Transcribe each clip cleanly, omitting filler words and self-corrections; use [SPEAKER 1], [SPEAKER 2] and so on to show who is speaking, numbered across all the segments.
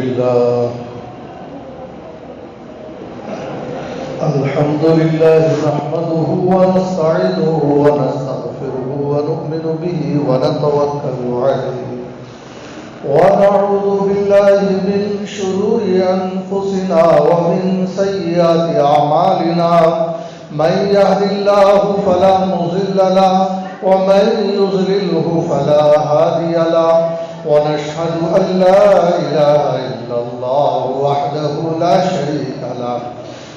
[SPEAKER 1] لله نحمده ونستعينه ونستغفره ونؤمن به ونتوكل عليه ونعوذ بالله من شرور أنفسنا ومن سيئات أعمالنا من يهد الله فلا مضل له ومن يضلله فلا هادي له ونشهد أن لا إله إلا الله وحده لا شريك له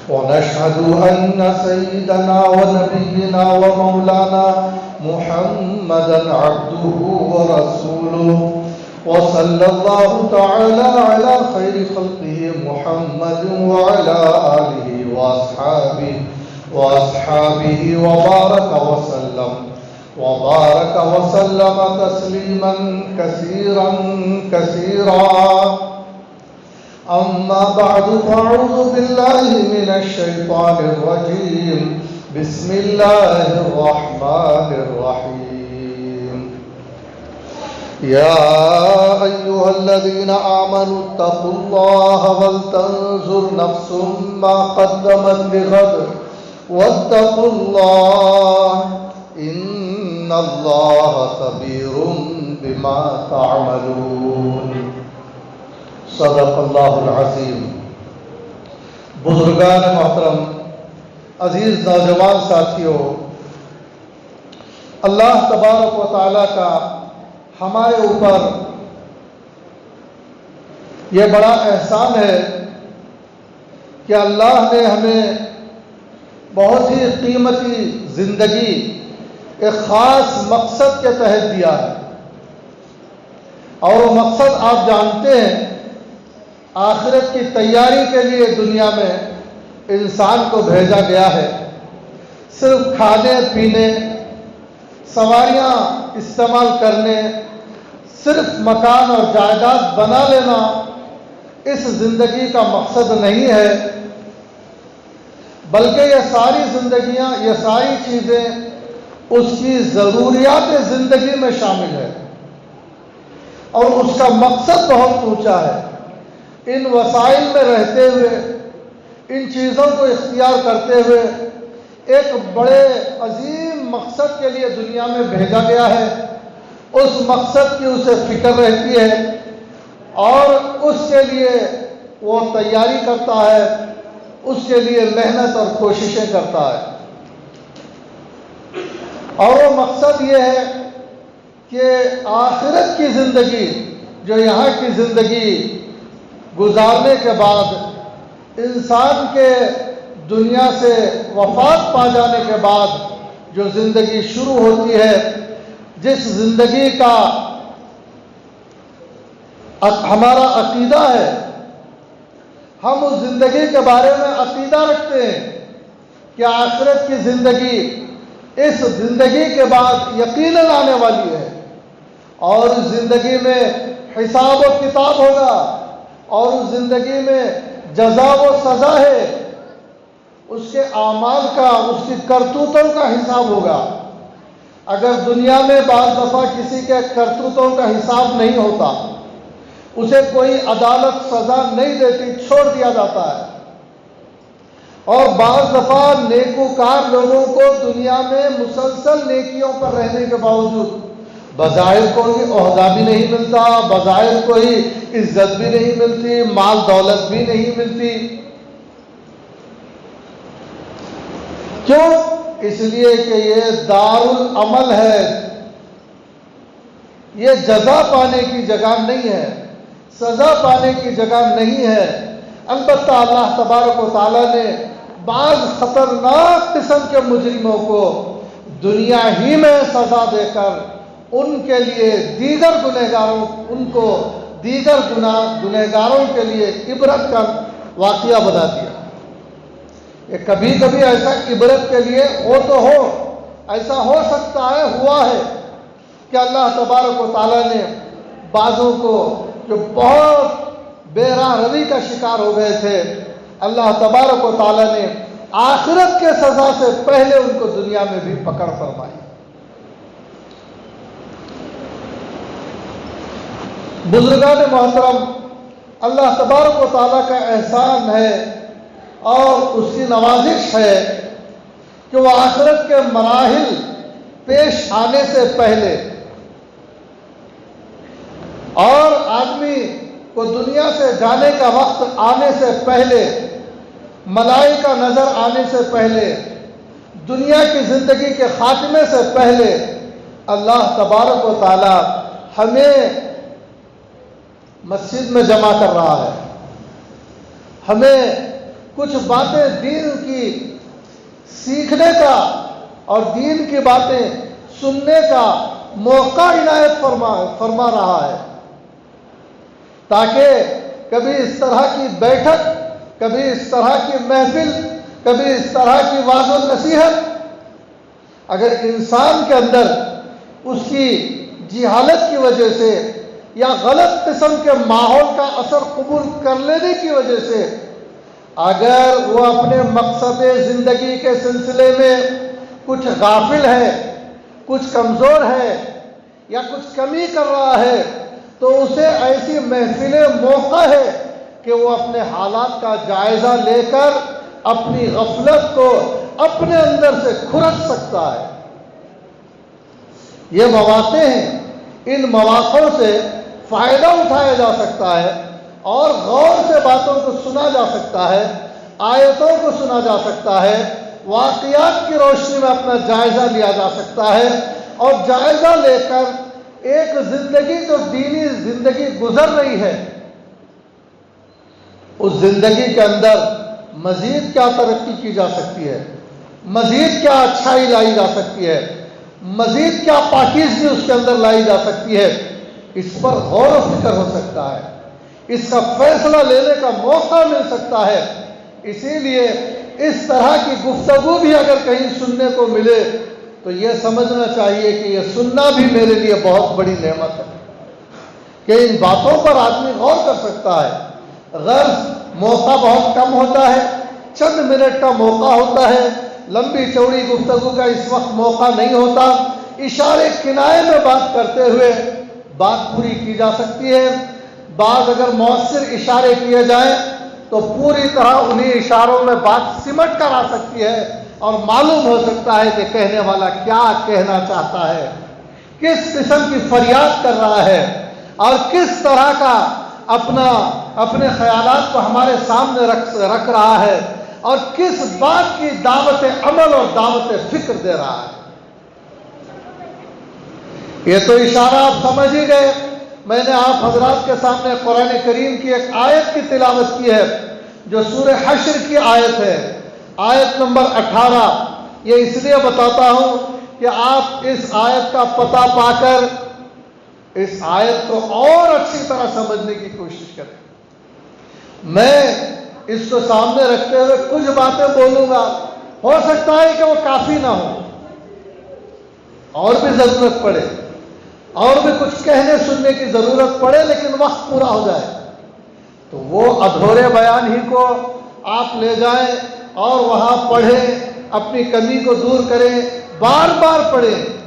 [SPEAKER 1] ونشهد أن سيدنا ونبينا ومولانا محمدا عبده ورسوله وصلى الله تعالى على خير خلقه محمد وعلى آله وأصحابه وبارك وسلم تسليما كثيرا أما بعد فأعوذ بالله من الشيطان الرجيم بسم الله الرحمن الرحيم يا أيها الذين آمنوا اتقوا الله ولتنظر نفس ما قدمت لغد واتقوا الله إن الله خبير بما تعملون صدق اللہ العظیم۔ بزرگان محترم، عزیز نوجوان ساتھیوں، اللہ تبارک و تعالیٰ کا ہمارے اوپر یہ بڑا احسان ہے کہ اللہ نے ہمیں بہت ہی قیمتی زندگی ایک خاص مقصد کے تحت دیا ہے، اور وہ مقصد آپ جانتے ہیں، آخرت کی تیاری کے لیے دنیا میں انسان کو بھیجا گیا ہے۔ صرف کھانے پینے، سواریاں استعمال کرنے، صرف مکان اور جائیداد بنا لینا اس زندگی کا مقصد نہیں ہے، بلکہ یہ ساری زندگیاں، یہ ساری چیزیں اس کی ضروریات زندگی میں شامل ہے، اور اس کا مقصد بہت اونچا ہے۔ ان وسائل میں رہتے ہوئے، ان چیزوں کو اختیار کرتے ہوئے ایک بڑے عظیم مقصد کے لیے دنیا میں بھیجا گیا ہے۔ اس مقصد کی اسے فکر رہتی ہے اور اس کے لیے وہ تیاری کرتا ہے، اس کے لیے محنت اور کوششیں کرتا ہے، اور وہ مقصد یہ ہے کہ آخرت کی زندگی، جو یہاں کی زندگی گزارنے کے بعد انسان کے دنیا سے وفات پا جانے کے بعد جو زندگی شروع ہوتی ہے، جس زندگی کا ہمارا عقیدہ ہے، ہم اس زندگی کے بارے میں عقیدہ رکھتے ہیں کہ آخرت کی زندگی اس زندگی کے بعد یقیناً آنے والی ہے، اور اس زندگی میں حساب و کتاب ہوگا، اور اس زندگی میں جزا و سزا ہے، اس کے اعمال کا، اس کی کرتوتوں کا حساب ہوگا۔ اگر دنیا میں بعض دفعہ کسی کے کرتوتوں کا حساب نہیں ہوتا، اسے کوئی عدالت سزا نہیں دیتی، چھوڑ دیا جاتا ہے، اور بعض دفعہ نیکوکار لوگوں کو دنیا میں مسلسل نیکیوں پر رہنے کے باوجود بظاہر کوئی عہدہ بھی نہیں ملتا، بظاہر کوئی عزت بھی نہیں ملتی، مال دولت بھی نہیں ملتی۔ کیوں؟ اس لیے کہ یہ دار العمل ہے، یہ جزا پانے کی جگہ نہیں ہے، سزا پانے کی جگہ نہیں ہے۔ البتہ اللہ تبارک و تعالیٰ نے بعض خطرناک قسم کے مجرموں کو دنیا ہی میں سزا دے کر ان کے لیے دیگر گنہگاروں کے لیے عبرت کا واقعہ بنا دیا۔ یہ کبھی کبھی ایسا عبرت کے لیے ایسا ہو سکتا ہے، ہوا ہے کہ اللہ تبارک و تعالیٰ نے بعضوں کو جو بہت بے راہ روی کا شکار ہو گئے تھے، اللہ تبارک و تعالیٰ نے آخرت کے سزا سے پہلے ان کو دنیا میں بھی پکڑ فرمائی۔ بزرگان محترم، اللہ تبارک و تعالیٰ کا احسان ہے اور اس کی نوازش ہے کہ وہ آخرت کے مراحل پیش آنے سے پہلے اور آدمی کو دنیا سے جانے کا وقت آنے سے پہلے، ملائکہ نظر آنے سے پہلے، دنیا کی زندگی کے خاتمے سے پہلے اللہ تبارک و تعالی ہمیں مسجد میں جمع کر رہا ہے، ہمیں کچھ باتیں دین کی سیکھنے کا اور دین کی باتیں سننے کا موقع عنایت فرما رہا ہے، تاکہ کبھی اس طرح کی بیٹھک، کبھی اس طرح کی محفل، کبھی اس طرح کی واعظ و نصیحت اگر انسان کے اندر اس کی جہالت کی وجہ سے یا غلط قسم کے ماحول کا اثر قبول کر لینے کی وجہ سے اگر وہ اپنے مقصد زندگی کے سلسلے میں کچھ غافل ہے، کچھ کمزور ہے یا کچھ کمی کر رہا ہے، تو اسے ایسی محفلیں موقع ہے کہ وہ اپنے حالات کا جائزہ لے کر اپنی غفلت کو اپنے اندر سے کھرچ سکتا ہے۔ یہ مواقع ہیں، ان مواقعوں سے فائدہ اٹھایا جا سکتا ہے اور غور سے باتوں کو سنا جا سکتا ہے، آیتوں کو سنا جا سکتا ہے، واقعات کی روشنی میں اپنا جائزہ لیا جا سکتا ہے، اور جائزہ لے کر ایک زندگی جو دینی زندگی گزر رہی ہے اس زندگی کے اندر مزید کیا ترقی کی جا سکتی ہے، مزید کیا اچھائی لائی جا سکتی ہے، مزید کیا پاکیزگی اس کے اندر لائی جا سکتی ہے، اس پر غور و فکر ہو سکتا ہے، اس کا فیصلہ لینے کا موقع مل سکتا ہے۔ اسی لیے اس طرح کی گفتگو بھی اگر کہیں سننے کو ملے تو یہ سمجھنا چاہیے کہ یہ سننا بھی میرے لیے بہت بڑی نعمت ہے کہ ان باتوں پر آدمی غور کر سکتا ہے۔ غرض موقع بہت کم ہوتا ہے، چند منٹ کا موقع ہوتا ہے، لمبی چوڑی گفتگو کا اس وقت موقع نہیں ہوتا، اشارے کنائے میں بات کرتے ہوئے بات پوری کی جا سکتی ہے۔ بعض اگر مؤثر اشارے کیے جائیں تو پوری طرح انہی اشاروں میں بات سمٹ کر آ سکتی ہے اور معلوم ہو سکتا ہے کہ کہنے والا کیا کہنا چاہتا ہے، کس قسم کی فریاد کر رہا ہے اور کس طرح کا اپنے خیالات کو ہمارے سامنے رکھ رہا ہے اور کس بات کی دعوت عمل اور دعوت فکر دے رہا ہے۔ یہ تو اشارہ آپ سمجھ ہی گئے۔ میں نے آپ حضرات کے سامنے قرآن کریم کی ایک آیت کی تلاوت کی ہے جو سورہ حشر کی آیت ہے، آیت نمبر 18۔ یہ اس لیے بتاتا ہوں کہ آپ اس آیت کا پتہ پا کر اس آیت کو اور اچھی طرح سمجھنے کی کوشش کریں۔ میں اس کو سامنے رکھتے ہوئے کچھ باتیں بولوں گا، ہو سکتا ہے کہ وہ کافی نہ ہو، اور بھی ضرورت پڑے، اور بھی کچھ کہنے سننے کی ضرورت پڑے، لیکن وقت پورا ہو جائے تو وہ ادھورے بیان ہی کو آپ لے جائیں اور وہاں پڑھیں، اپنی کمی کو دور کریں، بار بار پڑھیں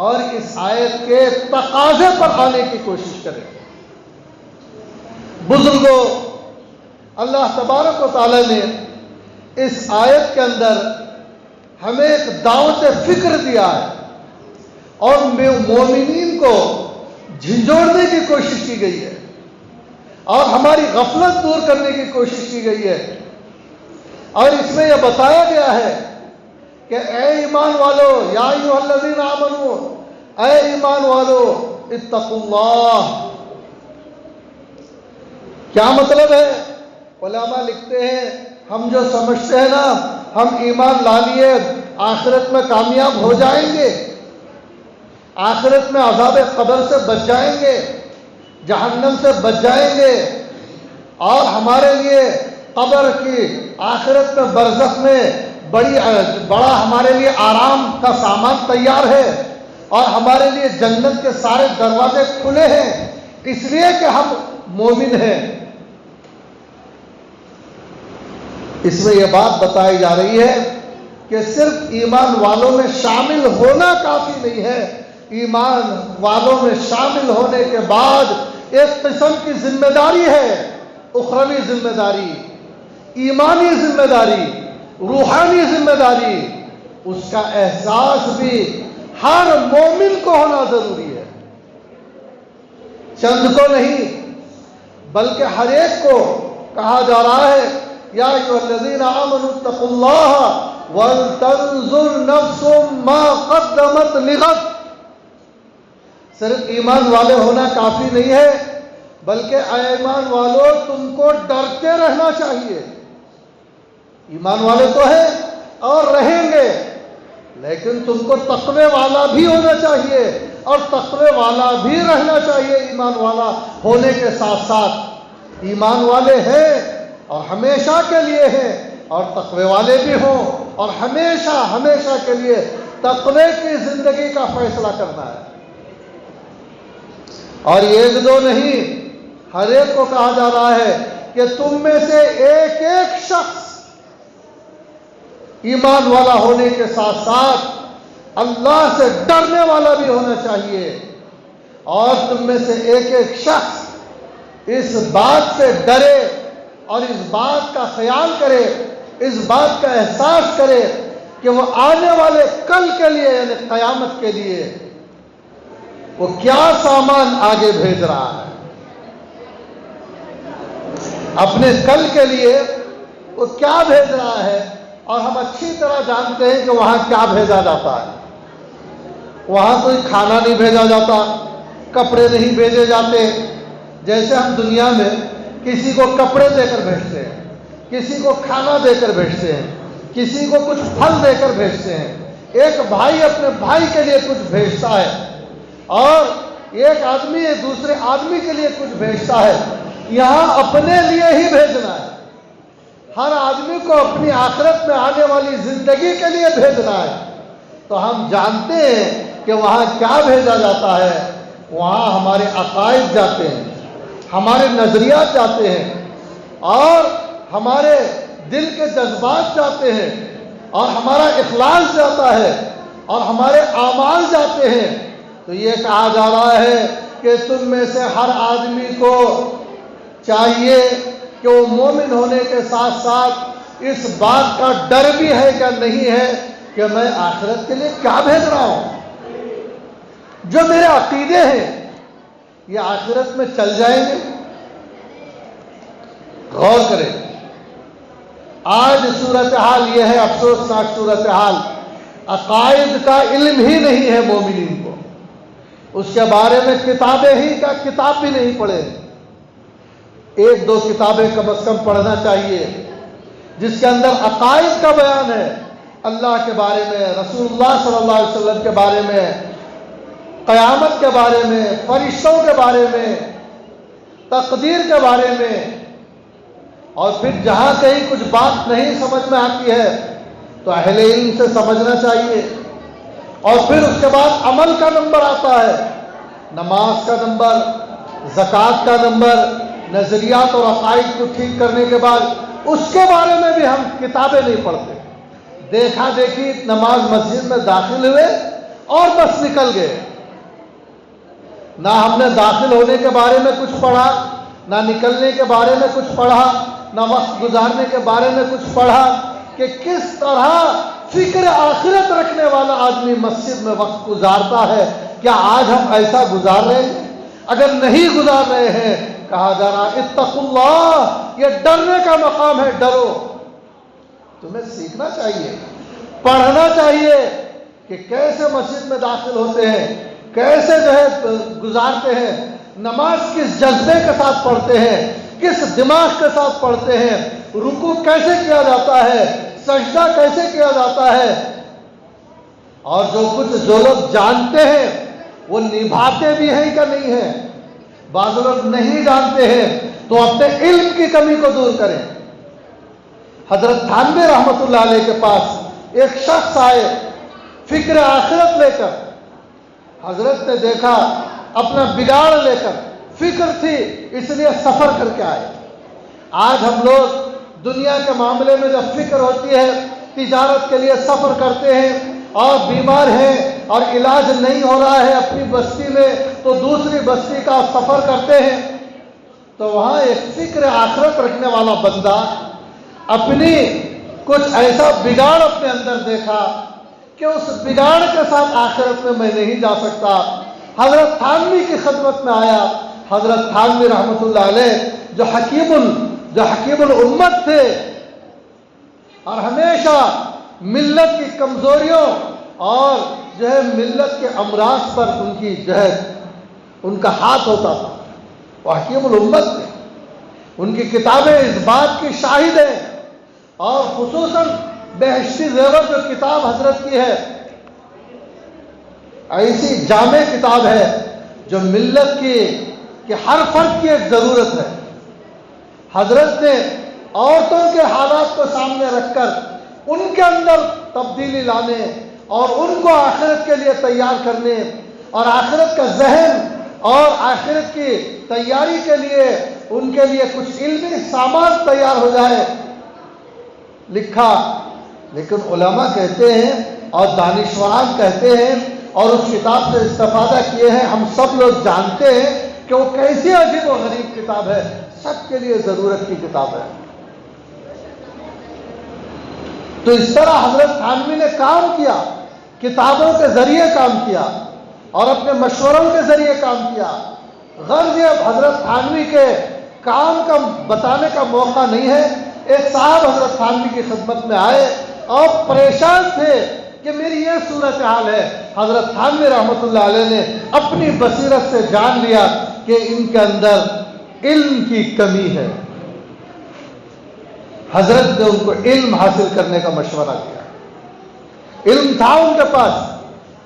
[SPEAKER 1] اور اس آیت کے تقاضے پر آنے کی کوشش کریں۔ بزرگوں، اللہ تبارک و تعالی نے اس آیت کے اندر ہمیں ایک دعوت فکر دیا ہے اور مومنین کو جھنجھوڑنے کی کوشش کی گئی ہے اور ہماری غفلت دور کرنے کی کوشش کی گئی ہے، اور اس میں یہ بتایا گیا ہے کہ اے ایمان والو، یا ایھا الذین آمنو، اے ایمان والو اتقوا اللہ۔ کیا مطلب ہے؟ علماء لکھتے ہیں ہم جو سمجھتے ہیں نا ہم ایمان لا لیے آخرت میں کامیاب ہو جائیں گے، آخرت میں عذاب قبر سے بچ جائیں گے، جہنم سے بچ جائیں گے، اور ہمارے لیے قبر کی آخرت میں برزخ میں بڑا ہمارے لیے آرام کا سامان تیار ہے، اور ہمارے لیے جنت کے سارے دروازے کھلے ہیں، اس لیے کہ ہم مومن ہیں۔ اس میں یہ بات بتائی جا رہی ہے کہ صرف ایمان والوں میں شامل ہونا کافی نہیں ہے، ایمان والوں میں شامل ہونے کے بعد ایک قسم کی ذمہ داری ہے اخروی ذمہ داری، ایمانی ذمہ داری، روحانی ذمہ داری، اس کا احساس بھی ہر مومن کو ہونا ضروری ہے، چند کو نہیں بلکہ ہر ایک کو کہا جا رہا ہے یا ایھا الذین آمنوا اتقوا اللہ ولتنظر نفس ما قدمت لغد۔ صرف ایمان والے ہونا کافی نہیں ہے، بلکہ اے ایمان والوں تم کو ڈرتے رہنا چاہیے۔ ایمان والے تو ہیں اور رہیں گے، لیکن تم کو تقوی والا بھی ہونا چاہیے، اور تقوی والا بھی رہنا چاہیے ایمان والا ہونے کے ساتھ ساتھ۔ ایمان والے ہیں اور ہمیشہ کے لیے ہیں، اور تقوی والے بھی ہوں اور ہمیشہ ہمیشہ کے لیے تقوی کی زندگی کا فیصلہ کرنا ہے۔ اور ایک دو نہیں، ہر ایک کو کہا جا رہا ہے کہ تم میں سے ایک ایک شخص ایمان والا ہونے کے ساتھ ساتھ اللہ سے ڈرنے والا بھی ہونا چاہیے، اور تم میں سے ایک ایک شخص اس بات سے ڈرے اور اس بات کا خیال کرے، اس بات کا احساس کرے کہ وہ آنے والے کل کے لیے یعنی قیامت کے لیے وہ کیا سامان آگے بھیج رہا ہے، اپنے کل کے لیے وہ کیا بھیج رہا ہے۔ اور ہم اچھی طرح جانتے ہیں کہ وہاں کیا بھیجا جاتا ہے۔ وہاں کوئی کھانا نہیں بھیجا جاتا، کپڑے نہیں بھیجے جاتے۔ جیسے ہم دنیا میں کسی کو کپڑے دے کر بھیجتے ہیں، کسی کو کھانا دے کر بھیجتے ہیں، کسی کو کچھ پھل دے کر بھیجتے ہیں، ایک بھائی اپنے بھائی کے لیے کچھ بھیجتا ہے، اور ایک آدمی دوسرے آدمی کے لیے کچھ بھیجتا ہے۔ یہاں اپنے لیے ہی بھیجنا ہے، ہر آدمی کو اپنی آخرت میں آنے والی زندگی کے لیے بھیجنا ہے۔ تو ہم جانتے ہیں کہ وہاں کیا بھیجا جاتا ہے۔ وہاں ہمارے عقائد جاتے ہیں، ہمارے نظریات جاتے ہیں، اور ہمارے دل کے جذبات جاتے ہیں، اور ہمارا اخلاص جاتا ہے، اور ہمارے اعمال جاتے ہیں۔ تو یہ کہا جا رہا ہے کہ تم میں سے ہر آدمی کو چاہیے کہ وہ مومن ہونے کے ساتھ ساتھ اس بات کا ڈر بھی ہے کہ نہیں ہے کہ میں آخرت کے لیے کیا بھیج رہا ہوں، جو میرے عقیدے ہیں یہ آخرت میں چل جائیں گے۔ غور کریں، آج صورتحال یہ ہے، افسوسناک صورتحال، عقائد کا علم ہی نہیں ہے مومنین کو، اس کے بارے میں کتابیں ہی کا کتاب بھی نہیں پڑھے۔ ایک دو کتابیں کم از کم پڑھنا چاہیے جس کے اندر عقائد کا بیان ہے، اللہ کے بارے میں، رسول اللہ صلی اللہ علیہ وسلم کے بارے میں، قیامت کے بارے میں، فرشتوں کے بارے میں، تقدیر کے بارے میں۔ اور پھر جہاں کہیں کچھ بات نہیں سمجھ میں آتی ہے تو اہل علم سے سمجھنا چاہیے۔ اور پھر اس کے بعد عمل کا نمبر آتا ہے، نماز کا نمبر، زکوٰۃ کا نمبر، نظریات اور عقائد کو ٹھیک کرنے کے بعد اس کے بارے میں بھی ہم کتابیں نہیں پڑھتے۔ دیکھا دیکھی نماز مسجد میں داخل ہوئے اور بس نکل گئے، نہ ہم نے داخل ہونے کے بارے میں کچھ پڑھا، نہ نکلنے کے بارے میں کچھ پڑھا، نہ وقت گزارنے کے بارے میں کچھ پڑھا کہ کس طرح فکر آخرت رکھنے والا آدمی مسجد میں وقت گزارتا ہے۔ کیا آج ہم ایسا گزار رہے ہیں؟ اگر نہیں گزار رہے ہیں، کہا جا رہا اتقوا اللہ، یہ ڈرنے کا مقام ہے، ڈرو۔ تمہیں سیکھنا چاہیے، پڑھنا چاہیے کہ کیسے مسجد میں داخل ہوتے ہیں، کیسے جو ہے گزارتے ہیں، نماز کس جذبے کے ساتھ پڑھتے ہیں، کس دماغ کے ساتھ پڑھتے ہیں، رکوع کیسے کیا جاتا ہے، سجدہ کیسے کیا جاتا ہے۔ اور جو لوگ جانتے ہیں وہ نبھاتے بھی ہیں کہ نہیں ہیں۔ بعض لوگ نہیں جانتے ہیں تو اپنے علم کی کمی کو دور کریں۔ حضرت تھانوی رحمۃ اللہ علیہ کے پاس ایک شخص آئے فکر آخرت لے کر، حضرت نے دیکھا اپنا بگاڑ لے کر، فکر تھی اس لیے سفر کر کے آئے۔ آج ہم لوگ دنیا کے معاملے میں جب فکر ہوتی ہے، تجارت کے لیے سفر کرتے ہیں، اور بیمار ہیں اور علاج نہیں ہو رہا ہے اپنی بستی میں تو دوسری بستی کا سفر کرتے ہیں۔ تو وہاں ایک فکر آخرت رکھنے والا بندہ اپنی کچھ ایسا بگاڑ اپنے اندر دیکھا کہ اس بگاڑ کے ساتھ آخرت میں نہیں جا سکتا. حضرت تھانوی کی خدمت میں آیا. حضرت تھانوی رحمۃ اللہ علیہ جو حکیم الامت تھے اور ہمیشہ ملت کی کمزوریوں اور جو ہے ملت کے امراض پر ان کی جو ہے ان کا ہاتھ ہوتا تھا. وہ حکیم الامت تھے. ان کی کتابیں اس بات کی شاہد ہیں. اور خصوصاً بہشتی زیور جو کتاب حضرت کی ہے ایسی جامع کتاب ہے جو ملت کی کہ ہر فرد کی ایک ضرورت ہے. حضرت نے عورتوں کے حالات کو سامنے رکھ کر ان کے اندر تبدیلی لانے اور ان کو آخرت کے لیے تیار کرنے اور آخرت کا ذہن اور آخرت کی تیاری کے لیے ان کے لیے کچھ علمی سامان تیار ہو جائے لکھا. لیکن علماء کہتے ہیں اور دانشوران کہتے ہیں اور اس کتاب سے استفادہ کیے ہیں. ہم سب لوگ جانتے ہیں کہ وہ کیسی عجیب و غریب کتاب ہے. سب کے لیے ضرورت کی کتاب ہے. تو اس طرح حضرت تھانوی نے کام کیا, کتابوں کے ذریعے کام کیا اور اپنے مشوروں کے ذریعے کام کیا. غرض یہ حضرت تھانوی کے کام کا بتانے کا موقع نہیں ہے. ایک صاحب حضرت تھانوی کی خدمت میں آئے اور پریشان تھے کہ میری یہ صورتحال ہے. حضرت تھانوی رحمۃ اللہ علیہ نے اپنی بصیرت سے جان لیا کہ ان کے اندر علم کی کمی ہے. حضرت نے ان کو علم حاصل کرنے کا مشورہ دیا. علم تھا ان کے پاس,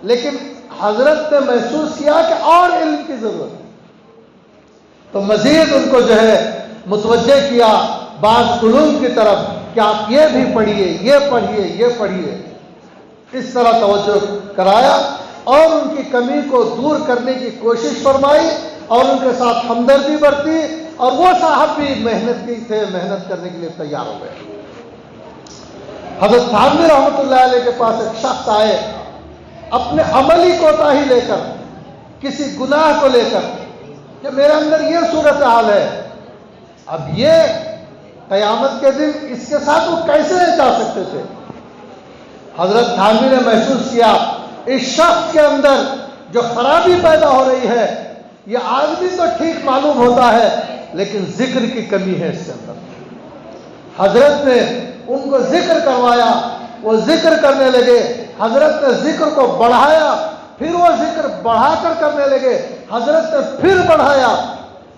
[SPEAKER 1] لیکن حضرت نے محسوس کیا کہ اور علم کی ضرورت ہے. تو مزید ان کو جو ہے متوجہ کیا بعض علوم کی طرف کہ آپ یہ بھی پڑھیے, یہ پڑھیے, یہ پڑھیے. اس طرح توجہ کرایا اور ان کی کمی کو دور کرنے کی کوشش فرمائی اور ان کے ساتھ ہمدردی برتی. اور وہ صاحب بھی محنت کی تھے, محنت کرنے کے لیے تیار ہو گئے. حضرت تھانوی رحمۃ اللہ علیہ کے پاس ایک شخص آئے اپنے عملی کوتاہی لے کر, کسی گناہ کو لے کر کہ میرے اندر یہ صورتحال ہے. اب یہ قیامت کے دن اس کے ساتھ وہ کیسے جا سکتے تھے؟ حضرت تھانوی نے محسوس کیا اس شخص کے اندر جو خرابی پیدا ہو رہی ہے, یہ آدمی تو ٹھیک معلوم ہوتا ہے لیکن ذکر کی کمی ہے اس کے اندر. حضرت نے ان کو ذکر کروایا, وہ ذکر کرنے لگے. حضرت نے ذکر کو بڑھایا, پھر وہ ذکر بڑھا کر کرنے لگے. حضرت نے پھر بڑھایا,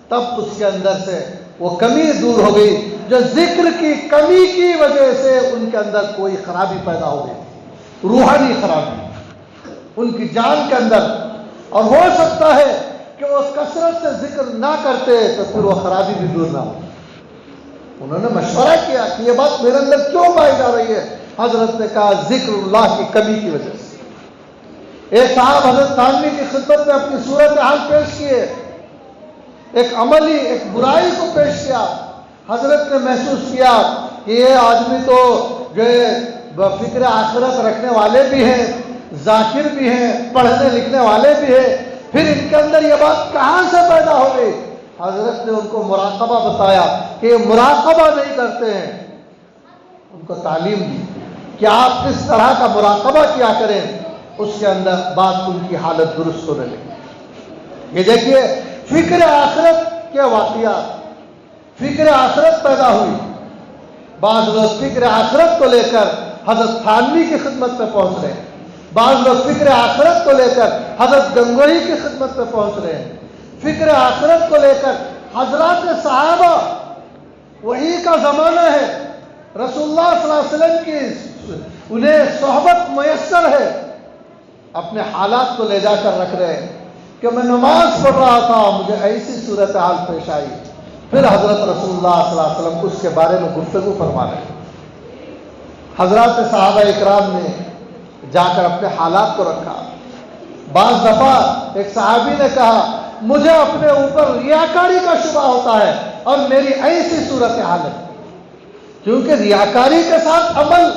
[SPEAKER 1] تب اس کے اندر سے وہ کمی دور ہو گئی جو ذکر کی کمی کی وجہ سے ان کے اندر کوئی خرابی پیدا ہو گئی, روحانی خرابی ان کی جان کے اندر. اور ہو سکتا ہے کہ وہ کثرت سے ذکر نہ کرتے تو پھر وہ خرابی بھی دور نہ ہو. انہوں نے مشورہ کیا کہ یہ بات میرے اندر کیوں پائی جا رہی ہے؟ حضرت نے کہا ذکر اللہ کی کمی کی وجہ سے. ایک صاحب حضرت تھانوی کی خدمت میں اپنی صورتحال پیش کیے, ایک عملی ایک برائی کو پیش کیا. حضرت نے محسوس کیا کہ یہ آدمی تو جو ہے فکر آخرت رکھنے والے بھی ہیں, ذاکر بھی ہیں, پڑھنے لکھنے والے بھی ہیں, پھر ان کے اندر یہ بات کہاں سے پیدا ہو گئی؟ حضرت نے ان کو مراقبہ بتایا کہ یہ مراقبہ نہیں کرتے ہیں. ان کو تعلیم دی کہ آپ کس طرح کا مراقبہ کیا کریں. اس کے اندر بات ان کی حالت درست ہونے لگی. یہ دیکھیے فکر آخرت کے واقعات, فکر آخرت پیدا ہوئی. بعض لوگ فکر آخرت کو لے کر حضرت تھانوی کی خدمت میں پہنچ رہے ہیں, بعض لوگ فکر آخرت کو لے کر حضرت گنگوہی کی خدمت میں پہنچ رہے ہیں. فکر آخرت کو لے کر حضرات صحابہ, وہی کا زمانہ ہے, رسول اللہ صلی اللہ علیہ وسلم کی انہیں صحبت میسر ہے, اپنے حالات کو لے جا کر رکھ رہے ہیں کہ میں نماز پڑھ رہا تھا, مجھے ایسی صورتحال پیش آئی. پھر حضرت رسول اللہ صلی اللہ علیہ وسلم اس کے بارے میں گفتگو فرما رہے ہیں. حضرات صحابہ اکرام نے جا کر اپنے حالات کو رکھا. بعض دفعہ ایک صحابی نے کہا مجھے اپنے اوپر ریاکاری کا شبہ ہوتا ہے اور میری ایسی صورتحال ہے, کیونکہ ریاکاری کے ساتھ عمل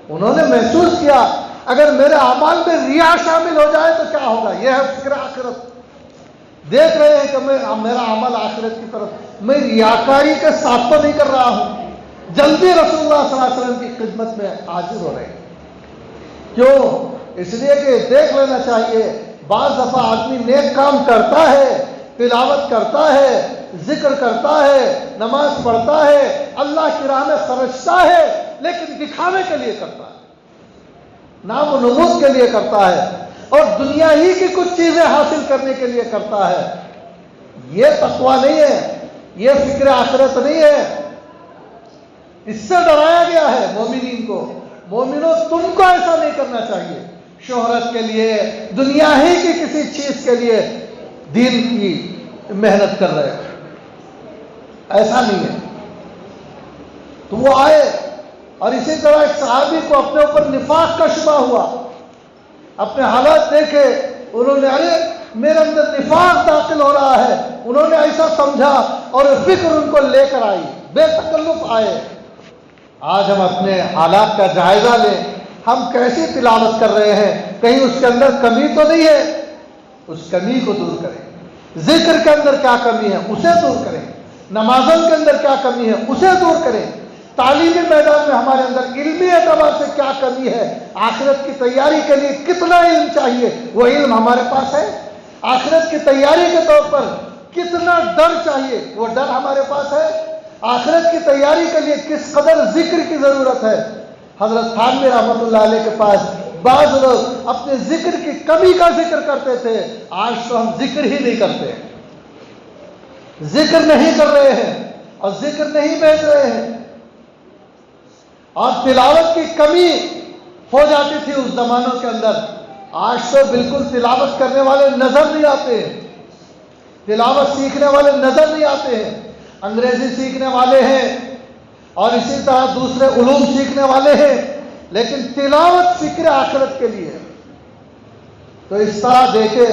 [SPEAKER 1] انہوں نے محسوس کیا اگر میرے اعمال میں ریا شامل ہو جائے تو کیا ہوگا. یہ ہے فکر آخرت. دیکھ رہے ہیں کہ میرا عمل آخرت کی طرف، میں ریاکاری کے ساتھ تو نہیں کر رہا ہوں، جلدی رسول اللہ صلی اللہ علیہ وسلم کی خدمت میں حاضر ہو رہے ہیں۔ کیوں؟ اس لیے کہ دیکھ لینا چاہیے، بعض دفعہ آدمی نیک کام کرتا ہے، تلاوت کرتا ہے، ذکر کرتا ہے، نماز پڑھتا ہے، اللہ کی راہ میں خرچتا ہے، لیکن دکھاوے کے لیے کرتا ہے، نام و نمود کے لیے کرتا ہے، اور دنیا ہی کی کچھ چیزیں حاصل کرنے کے لیے کرتا ہے۔ یہ تقویٰ نہیں ہے، یہ فکر آخرت نہیں ہے۔ اس سے ڈرایا گیا ہے مومنین کو، مومنوں تم کو ایسا نہیں کرنا چاہیے، شہرت کے لیے، دنیا ہی کی کسی چیز کے لیے دین کی محنت کر رہے ہیں، ایسا نہیں ہے۔ تو وہ آئے، اور اسی طرح ایک صحابی کو اپنے اوپر نفاق کا شبہ ہوا، اپنے حالات دیکھے، انہوں نے ارے میرے اندر نفاق داخل ہو رہا ہے، انہوں نے ایسا سمجھا اور فکر ان کو لے کر آئی، بے تکلف آئے۔ آج ہم اپنے حالات کا جائزہ لیں، ہم کیسی تلاوت کر رہے ہیں، کہیں اس کے اندر کمی تو نہیں ہے؟ اس کمی کو دور کریں۔ ذکر کے اندر کیا کمی ہے اسے دور کریں، نمازوں کے اندر کیا کمی ہے اسے دور کریں، تعلیمی میدان میں ہمارے اندر علمی اعتبار سے کیا کمی ہے، آخرت کی تیاری کے لیے کتنا علم چاہیے وہ علم ہمارے پاس ہے، آخرت کی تیاری کے طور پر کتنا ڈر چاہیے وہ ڈر ہمارے پاس ہے، آخرت کی تیاری کے لیے کس قدر ذکر کی ضرورت ہے۔ حضرت تھانوی رحمۃ اللہ علیہ کے پاس بعض لوگ اپنے ذکر کی کمی کا ذکر کرتے تھے، آج تو ہم ذکر ہی نہیں کرتے، ذکر نہیں کر رہے ہیں اور ذکر نہیں بھیج رہے ہیں، اور تلاوت کی کمی ہو جاتی تھی اس زمانوں کے اندر، آج تو بالکل تلاوت کرنے والے نظر نہیں آتے ہیں، تلاوت سیکھنے والے نظر نہیں آتے ہیں، انگریزی سیکھنے والے ہیں اور اسی طرح دوسرے علوم سیکھنے والے ہیں، لیکن تلاوت فکر آخرت کے لیے۔ تو اس طرح دیکھے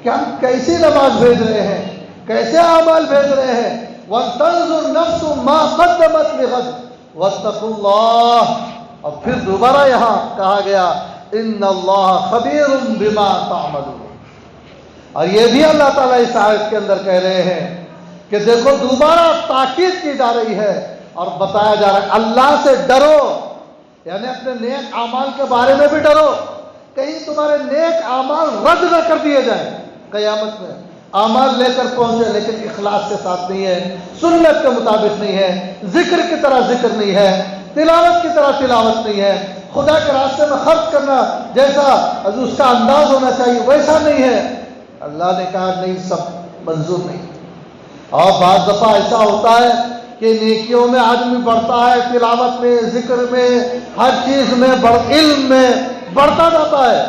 [SPEAKER 1] کہ ہم کیسی نماز بھیج رہے ہیں، کیسے اعمال بھیج رہے ہیں۔ وَلْتَنْظُرْ نَفْسٌ مَا قَدَّمَتْ لِغَدٍ وَاتَّقُوا اللَّهَ، اور پھر دوبارہ یہاں کہا گیا إِنَّ اللَّهَ خَبِيرٌ بِمَا تَعْمَلُونَ، اور یہ بھی اللہ تعالیٰ اس آیت کے اندر کہہ رہے ہیں کہ دیکھو دوبارہ تاکید کی جا رہی ہے اور بتایا جا رہا ہے اللہ سے ڈرو، یعنی اپنے نیک اعمال کے بارے میں بھی ڈرو، کہیں تمہارے نیک اعمال رد نہ کر دیے جائیں، قیامت میں اعمال لے کر پہنچے لیکن اخلاص کے ساتھ نہیں ہے، سنت کے مطابق نہیں ہے، ذکر کی طرح ذکر نہیں ہے، تلاوت کی طرح تلاوت نہیں ہے، خدا کے راستے میں خرچ کرنا جیسا اس کا انداز ہونا چاہیے ویسا نہیں ہے۔ اللہ نے کہا نہیں، سب منظور نہیں۔ اور بعض دفعہ ایسا ہوتا ہے کہ نیکیوں میں آدمی بڑھتا ہے، تلاوت میں، ذکر میں، ہر چیز میں، علم میں بڑھتا جاتا ہے،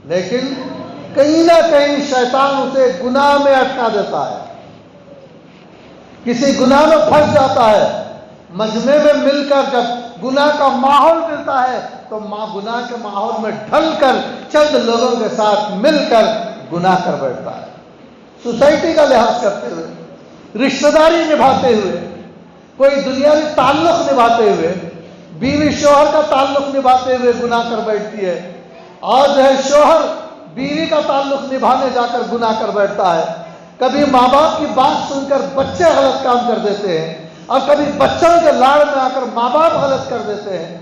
[SPEAKER 1] لیکن کہیں نہ کہیں شیطان اسے گناہ میں اٹکا دیتا ہے، کسی گناہ میں پھنس جاتا ہے۔ مجمع میں مل کر جب گناہ کا ماحول ملتا ہے تو گناہ کے ماحول میں ڈھل کر چند لوگوں کے ساتھ مل کر گناہ کر بیٹھتا ہے، سوسائٹی کا لحاظ کرتے ہوئے، رشتہ داری نبھاتے ہوئے، کوئی دنیاوی تعلق نبھاتے ہوئے، بیوی شوہر کا تعلق نبھاتے ہوئے گناہ کر بیٹھتی ہے، اور جو ہے شوہر بیوی کا تعلق نبھانے جا کر گناہ کر بیٹھتا ہے، کبھی ماں باپ کی بات سن کر بچے غلط کام کر دیتے ہیں، اور کبھی بچوں کے لاڑ میں آ کر ماں باپ غلط کر دیتے ہیں۔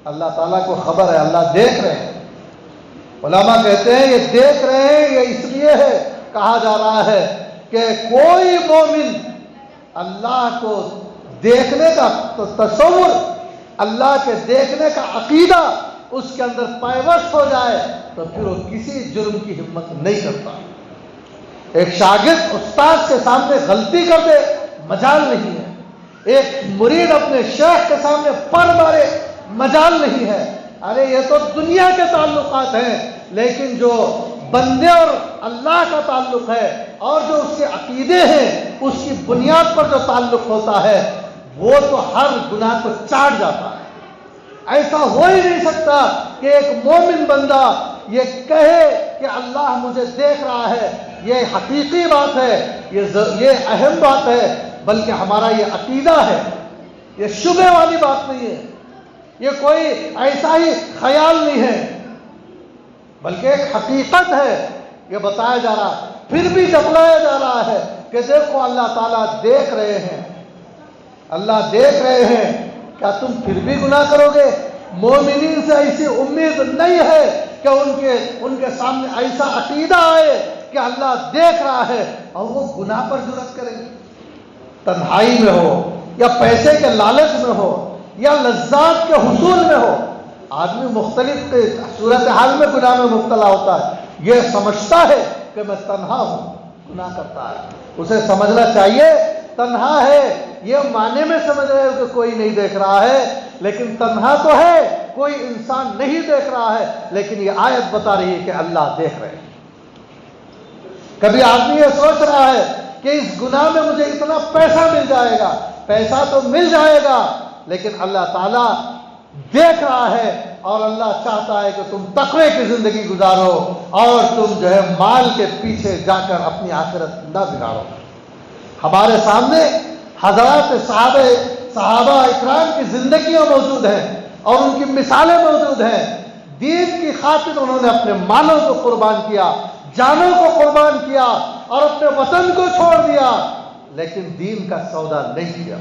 [SPEAKER 1] اللہ تعالیٰ کو خبر ہے، اللہ دیکھ رہے ہیں۔ علماء کہتے ہیں یہ دیکھ رہے ہیں، یہ اس لیے ہے کہا جا رہا ہے کہ کوئی مومن اللہ کو دیکھنے کا تصور، اللہ کے دیکھنے کا عقیدہ اس کے اندر پیوست ہو جائے تو پھر وہ کسی جرم کی ہمت نہیں کرتا۔ ایک شاگرد استاد کے سامنے غلطی کر دے مجال نہیں ہے، ایک مرید اپنے شیخ کے سامنے پر مارے مجال نہیں ہے۔ ارے یہ تو دنیا کے تعلقات ہیں، لیکن جو بندے اور اللہ کا تعلق ہے اور جو اس کے عقیدے ہیں اس کی بنیاد پر جو تعلق ہوتا ہے وہ تو ہر گناہ کو چاٹ جاتا ہے۔ ایسا ہو ہی نہیں سکتا کہ ایک مومن بندہ یہ کہے کہ اللہ مجھے دیکھ رہا ہے، یہ حقیقی بات ہے، یہ اہم بات ہے، بلکہ ہمارا یہ عقیدہ ہے، یہ شبہ والی بات نہیں ہے، یہ کوئی ایسا ہی خیال نہیں ہے، بلکہ ایک حقیقت ہے۔ یہ بتایا جا رہا پھر بھی جھٹلایا جا رہا ہے کہ دیکھو اللہ تعالیٰ دیکھ رہے ہیں، اللہ دیکھ رہے ہیں، کیا تم پھر بھی گناہ کرو گے؟ مومنین سے ایسی امید نہیں ہے کہ ان کے سامنے ایسا عقیدہ آئے کہ اللہ دیکھ رہا ہے اور وہ گناہ پر جرأت کریں گے۔ تنہائی میں ہو یا پیسے کے لالچ میں ہو یا لذات کے حصول میں ہو، آدمی مختلف صورتحال میں گناہ میں مبتلا ہوتا ہے۔ یہ سمجھتا ہے کہ میں تنہا ہوں، گناہ کرتا ہے۔ اسے سمجھنا چاہیے تنہا ہے، یہ معنی میں سمجھ رہے ہو کہ کوئی نہیں دیکھ رہا ہے، لیکن تنہا تو ہے، کوئی انسان نہیں دیکھ رہا ہے، لیکن یہ آیت بتا رہی ہے کہ اللہ دیکھ رہے ہیں۔ کبھی آدمی یہ سوچ رہا ہے کہ اس گناہ میں مجھے اتنا پیسہ مل جائے گا، پیسہ تو مل جائے گا، لیکن اللہ تعالیٰ دیکھ رہا ہے اور اللہ چاہتا ہے کہ تم تقوی کی زندگی گزارو اور تم جو ہے مال کے پیچھے جا کر اپنی آخرت نہ بگاڑو۔ ہمارے سامنے حضرات صحابہ اکرام کی زندگیاں موجود ہیں اور ان کی مثالیں موجود ہیں۔ دین کی خاطر انہوں نے اپنے مالوں کو قربان کیا، جانوں کو قربان کیا اور اپنے وطن کو چھوڑ دیا، لیکن دین کا سودا نہیں کیا۔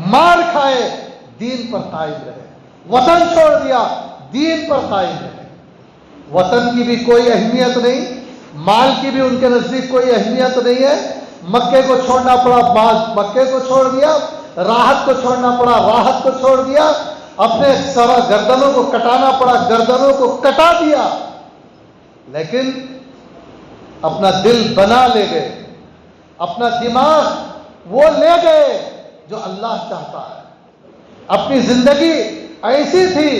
[SPEAKER 1] مار کھائے، دین پر قائم رہے، وطن چھوڑ دیا، دین پر قائم رہے۔ وطن کی بھی کوئی اہمیت نہیں، مال کی بھی ان کے نزدیک کوئی اہمیت نہیں ہے۔ مکے کو چھوڑنا پڑا، بعض مکے کو چھوڑ دیا، راحت کو چھوڑنا پڑا، راحت کو چھوڑ دیا، اپنے سارا گردنوں کو کٹانا پڑا، گردنوں کو کٹا دیا، لیکن اپنا دل بنا لے گئے، اپنا دماغ وہ لے گئے جو اللہ چاہتا ہے۔ اپنی زندگی ایسی تھی،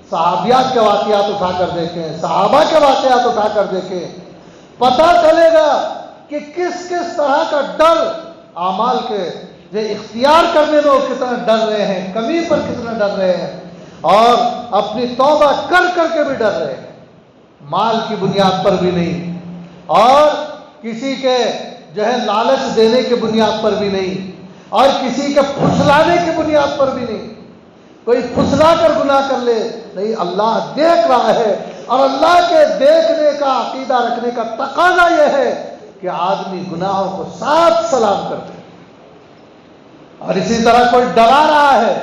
[SPEAKER 1] صحابیات کے واقعات اٹھا کر دیکھیں، صحابہ کے واقعات اٹھا کر دیکھیں، پتہ چلے گا کہ کس کس طرح کا ڈر اعمال کے جو اختیار کرنے میں وہ کتنا ڈر رہے ہیں، کمی پر کتنا ڈر رہے ہیں، اور اپنی توبہ کر کر کے بھی ڈر رہے ہیں۔ مال کی بنیاد پر بھی نہیں، اور کسی کے جو ہے لالچ دینے کی بنیاد پر بھی نہیں، اور کسی کے پھسلانے کی بنیاد پر بھی نہیں۔ کوئی پھسلا کر گناہ کر لے نہیں، اللہ دیکھ رہا ہے، اور اللہ کے دیکھنے کا عقیدہ رکھنے کا تقاضا یہ ہے کہ آدمی گناہوں کو ساتھ سلام کر دے۔ اور اسی طرح کوئی ڈرا رہا ہے،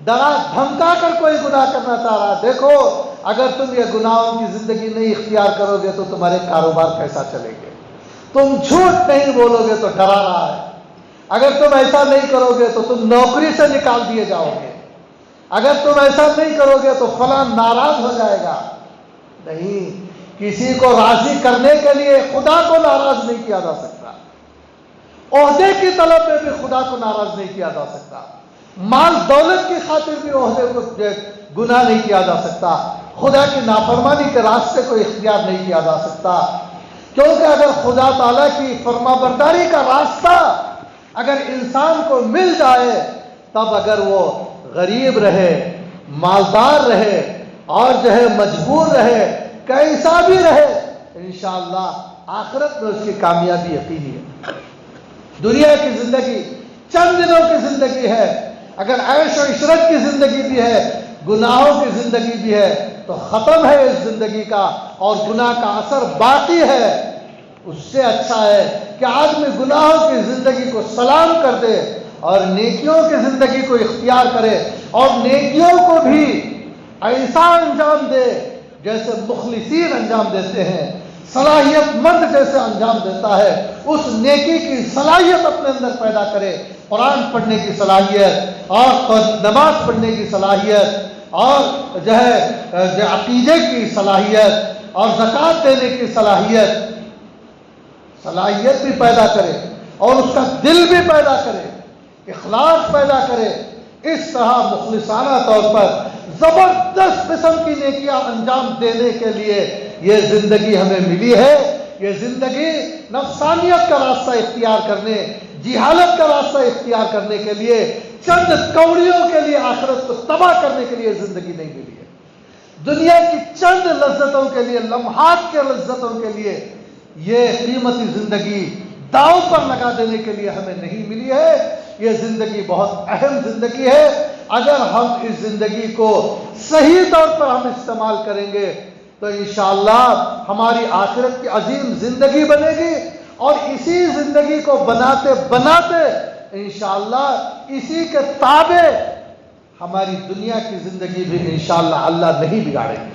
[SPEAKER 1] ڈرا دھمکا کر کوئی گناہ کرنا چاہ رہا ہے، دیکھو اگر تم یہ گناہوں کی زندگی نہیں اختیار کرو گے تو تمہارے کاروبار کیسا چلیں گے، تم جھوٹ نہیں بولو گے تو ڈرا رہا ہے، اگر تم ایسا نہیں کرو گے تو تم نوکری سے نکال دیے جاؤ گے، اگر تم ایسا نہیں کرو گے تو فلاں ناراض ہو جائے گا۔ نہیں، کسی کو راضی کرنے کے لیے خدا کو ناراض نہیں کیا جا سکتا، عہدے کی طلب میں بھی خدا کو ناراض نہیں کیا جا سکتا، مال دولت کی خاطر بھی عہدے کو گناہ نہیں کیا جا سکتا، خدا کی نافرمانی کے راستے کو اختیار نہیں کیا جا سکتا، کیونکہ اگر خدا تعالیٰ کی فرما برداری کا راستہ اگر انسان کو مل جائے، تب اگر وہ غریب رہے، مالدار رہے، اور جو ہے مجبور رہے، کیسا بھی رہے، انشاءاللہ آخرت میں اس کی کامیابی یقینی ہے۔ دنیا کی زندگی چند دنوں کی زندگی ہے، اگر عیش و عشرت کی زندگی بھی ہے، گناہوں کی زندگی بھی ہے، تو ختم ہے اس زندگی کا، اور گناہ کا اثر باقی ہے۔ اس سے اچھا ہے کہ آدمی گناہوں کی زندگی کو سلام کر دے اور نیکیوں کی زندگی کو اختیار کرے، اور نیکیوں کو بھی ایسا انجام دے جیسے مخلصین انجام دیتے ہیں، صلاحیت مند جیسے انجام دیتا ہے، اس نیکی کی صلاحیت اپنے اندر پیدا کرے، قرآن پڑھنے کی صلاحیت، اور نماز پڑھنے کی صلاحیت، اور جو ہے عقیدے کی صلاحیت، اور زکوٰۃ دینے کی صلاحیت بھی پیدا کرے، اور اس کا دل بھی پیدا کرے، اخلاص پیدا کرے۔ اس طرح مخلصانہ طور پر زبردست قسم کی نیکیاں انجام دینے کے لیے یہ زندگی ہمیں ملی ہے۔ یہ زندگی نفسانیت کا راستہ اختیار کرنے، جہالت کا راستہ اختیار کرنے کے لیے، چند کوڑیوں کے لیے آخرت کو تباہ کرنے کے لیے زندگی نہیں ملی ہے۔ دنیا کی چند لذتوں کے لیے، لمحات کے لذتوں کے لیے یہ قیمتی زندگی داؤ پر لگا دینے کے لیے ہمیں نہیں ملی ہے۔ یہ زندگی بہت اہم زندگی ہے، اگر ہم اس زندگی کو صحیح طور پر ہم استعمال کریں گے تو انشاءاللہ ہماری آخرت کی عظیم زندگی بنے گی، اور اسی زندگی کو بناتے بناتے انشاءاللہ اسی کے تابع ہماری دنیا کی زندگی بھی انشاءاللہ اللہ نہیں بگاڑے گی۔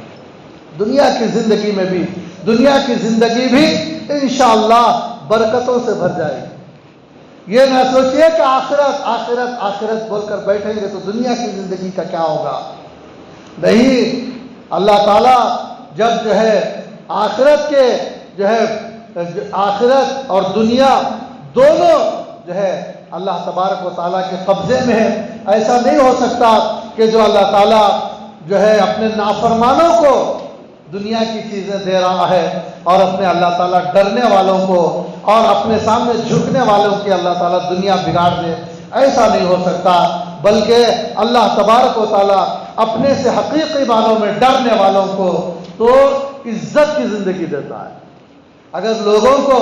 [SPEAKER 1] دنیا کی زندگی میں بھی، دنیا کی زندگی بھی انشاءاللہ برکتوں سے بھر جائے گی۔ یہ نہ سوچئے کہ آخرت آخرت آخرت بول کر بیٹھیں گے تو دنیا کی زندگی کا کیا ہوگا۔ نہیں، اللہ تعالیٰ جب آخرت کے آخرت اور دنیا دونوں اللہ تبارک و تعالیٰ کے قبضے میں ہے، ایسا نہیں ہو سکتا کہ جو اللہ تعالیٰ اپنے نافرمانوں کو دنیا کی چیزیں دے رہا ہے اور اپنے اللہ تعالیٰ ڈرنے والوں کو اور اپنے سامنے جھکنے والوں کی اللہ تعالیٰ دنیا بگاڑ دے، ایسا نہیں ہو سکتا۔ بلکہ اللہ تبارک و تعالیٰ اپنے سے حقیقی معنوں میں ڈرنے والوں کو تو عزت کی زندگی دیتا ہے۔ اگر لوگوں کو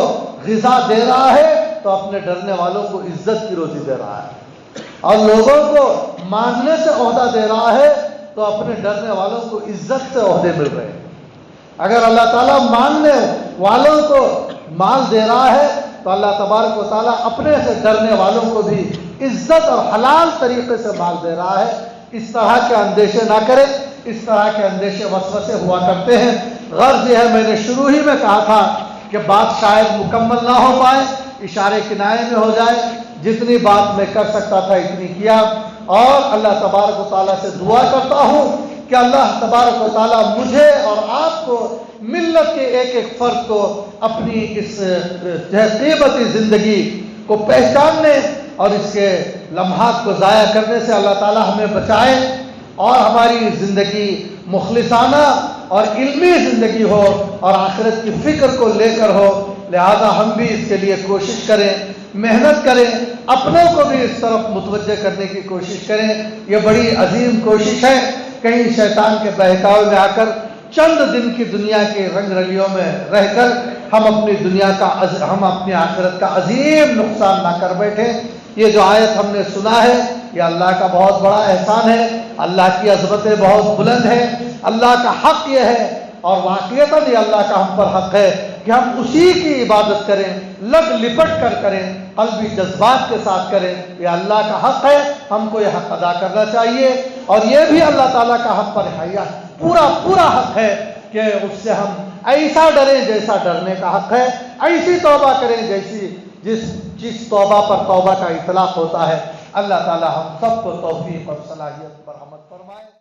[SPEAKER 1] غذا دے رہا ہے تو اپنے ڈرنے والوں کو عزت کی روزی دے رہا ہے، اور لوگوں کو مانگنے سے عہدہ دے رہا ہے تو اپنے ڈرنے والوں کو عزت سے عہدے مل رہے ہیں۔ اگر اللہ تعالیٰ ماننے والوں کو مال دے رہا ہے تو اللہ تبارک و تعالیٰ اپنے سے ڈرنے والوں کو بھی عزت اور حلال طریقے سے مال دے رہا ہے۔ اس طرح کے اندیشے نہ کریں، اس طرح کے اندیشے وسوسے ہوا کرتے ہیں۔ غرض یہ ہے، میں نے شروع ہی میں کہا تھا کہ بات شاید مکمل نہ ہو پائے، اشارے کنائے میں ہو جائے، جتنی بات میں کر سکتا تھا اتنی کیا، اور اللہ تبارک و تعالیٰ سے دعا کرتا ہوں کہ اللہ تبارک و تعالیٰ مجھے اور آپ کو، ملت کے ایک ایک فرد کو اپنی اس قیمتی زندگی کو پہچاننے اور اس کے لمحات کو ضائع کرنے سے اللہ تعالیٰ ہمیں بچائے، اور ہماری زندگی مخلصانہ اور علمی زندگی ہو اور آخرت کی فکر کو لے کر ہو۔ لہذا ہم بھی اس کے لیے کوشش کریں، محنت کریں، اپنوں کو بھی اس طرف متوجہ کرنے کی کوشش کریں۔ یہ بڑی عظیم کوشش ہے، کہیں شیطان کے بہکاوے میں آ کر چند دن کی دنیا کے رنگ رلیوں میں رہ کر ہم اپنی آخرت کا عظیم نقصان نہ کر بیٹھیں۔ یہ جو آیت ہم نے سنا ہے، یہ اللہ کا بہت بڑا احسان ہے، اللہ کی عظمتیں بہت بلند ہیں، اللہ کا حق یہ ہے، اور واقعتاً یہ اللہ کا ہم پر حق ہے کہ ہم اسی کی عبادت کریں، لگ لپٹ کر کریں، قلبی جذبات کے ساتھ کریں۔ یہ اللہ کا حق ہے، ہم کو یہ حق ادا کرنا چاہیے، اور یہ بھی اللہ تعالیٰ کا ہم پر پورا حق ہے کہ اس سے ہم ایسا ڈریں جیسا ڈرنے کا حق ہے، ایسی توبہ کریں جس توبہ پر توبہ کا اطلاق ہوتا ہے۔ اللہ تعالیٰ ہم سب کو توفیق اور صلاحیت پر عمل فرمائے۔